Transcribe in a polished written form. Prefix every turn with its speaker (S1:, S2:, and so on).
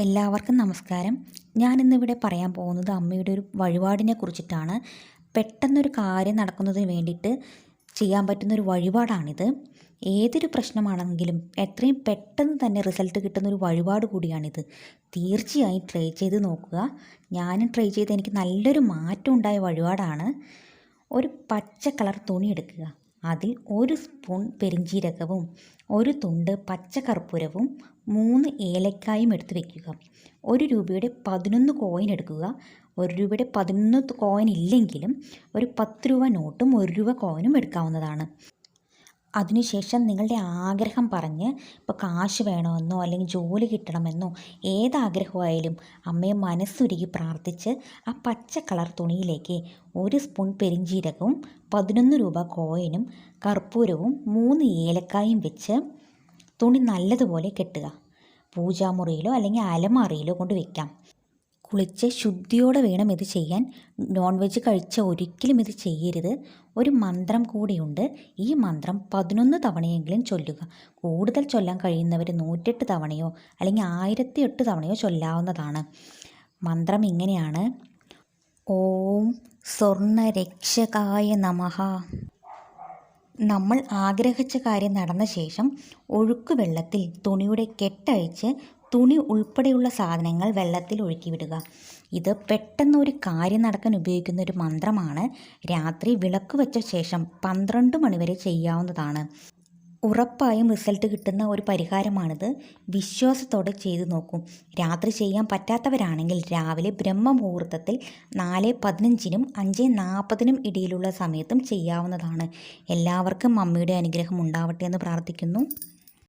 S1: എല്ലാവർക്കും നമസ്കാരം. ഞാനിന്നിവിടെ പറയാൻ പോകുന്നത് അമ്മയുടെ ഒരു വഴിപാടിനെ കുറിച്ചിട്ടാണ്. പെട്ടെന്നൊരു കാര്യം നടക്കുന്നതിന് വേണ്ടിയിട്ട് ചെയ്യാൻ പറ്റുന്നൊരു വഴിപാടാണിത്. ഏതൊരു പ്രശ്നമാണെങ്കിലും എത്രയും പെട്ടെന്ന് തന്നെ റിസൾട്ട് കിട്ടുന്നൊരു വഴിപാട് കൂടിയാണിത്. തീർച്ചയായും ട്രൈ ചെയ്ത് നോക്കുക. ഞാനും ട്രൈ ചെയ്ത് എനിക്ക് നല്ലൊരു മാറ്റം ഉണ്ടായ വഴിപാടാണ്. ഒരു പച്ച കളർ തുണി എടുക്കുക. അതിൽ ഒരു സ്പൂൺ പെരിഞ്ജീരകവും ഒരു തുണ്ട് പച്ചക്കർപ്പൂരവും 3 ഏലക്കായും എടുത്ത് വയ്ക്കുക. 1 രൂപയുടെ 11 കോയിൻ എടുക്കുക. 1 രൂപയുടെ 11 കോയിൻ ഇല്ലെങ്കിലും ഒരു 10 രൂപ നോട്ടും 1 രൂപ കോയിനും എടുക്കാവുന്നതാണ്. അതിനുശേഷം നിങ്ങളുടെ ആഗ്രഹം പറഞ്ഞ്, ഇപ്പോൾ കാശ് വേണമെന്നോ അല്ലെങ്കിൽ ജോലി കിട്ടണമെന്നോ ഏതാഗ്രഹമായാലും അമ്മയെ മനസ്സുരുകി പ്രാർത്ഥിച്ച് ആ പച്ച കളർ തുണിയിലേക്ക് 1 സ്പൂൺ പെരിഞ്ജീരകവും 11 രൂപ കോയിനും കർപ്പൂരവും 3 ഏലക്കായും വെച്ച് തുണി നല്ലതുപോലെ കെട്ടുക. പൂജാമുറിയിലോ അല്ലെങ്കിൽ അലമാറയിലോ കൊണ്ട് വയ്ക്കാം. കുളിച്ച് ശുദ്ധിയോടെ വേണം ഇത് ചെയ്യാൻ. നോൺ വെജ് കഴിച്ച ഒരിക്കലും ഇത് ചെയ്യരുത്. ഒരു മന്ത്രം കൂടിയുണ്ട്. ഈ മന്ത്രം 11 തവണയെങ്കിലും ചൊല്ലുക. കൂടുതൽ ചൊല്ലാൻ കഴിയുന്നവർ 108 തവണയോ അല്ലെങ്കിൽ 1008 തവണയോ ചൊല്ലാവുന്നതാണ്. മന്ത്രം ഇങ്ങനെയാണ്: ഓം സ്വർണ്ണരക്ഷകായ നമഃ. നമ്മൾ ആഗ്രഹിച്ച കാര്യം നടന്ന ശേഷം ഒഴുക്ക് വെള്ളത്തിൽ തുണിയുടെ കെട്ടഴിച്ച് തുണി ഉൾപ്പെടെയുള്ള സാധനങ്ങൾ വെള്ളത്തിൽ ഒഴുക്കി വിടുക. ഇത് പെട്ടെന്ന് ഒരു കാര്യം നടക്കാൻ ഉപയോഗിക്കുന്ന ഒരു മന്ത്രമാണ്. രാത്രി വിളക്ക് വെച്ച ശേഷം 12 മണി വരെ ചെയ്യാവുന്നതാണ്. ഉറപ്പായും റിസൾട്ട് കിട്ടുന്ന ഒരു പരിഹാരമാണിത്. വിശ്വാസത്തോടെ ചെയ്തു നോക്കും. രാത്രി ചെയ്യാൻ പറ്റാത്തവരാണെങ്കിൽ രാവിലെ ബ്രഹ്മമുഹൂർത്തത്തിൽ 4:15-നും 5:40-നും ഇടയിലുള്ള സമയത്തും ചെയ്യാവുന്നതാണ്. എല്ലാവർക്കും അമ്മയുടെ അനുഗ്രഹം ഉണ്ടാവട്ടെ എന്ന് പ്രാർത്ഥിക്കുന്നു.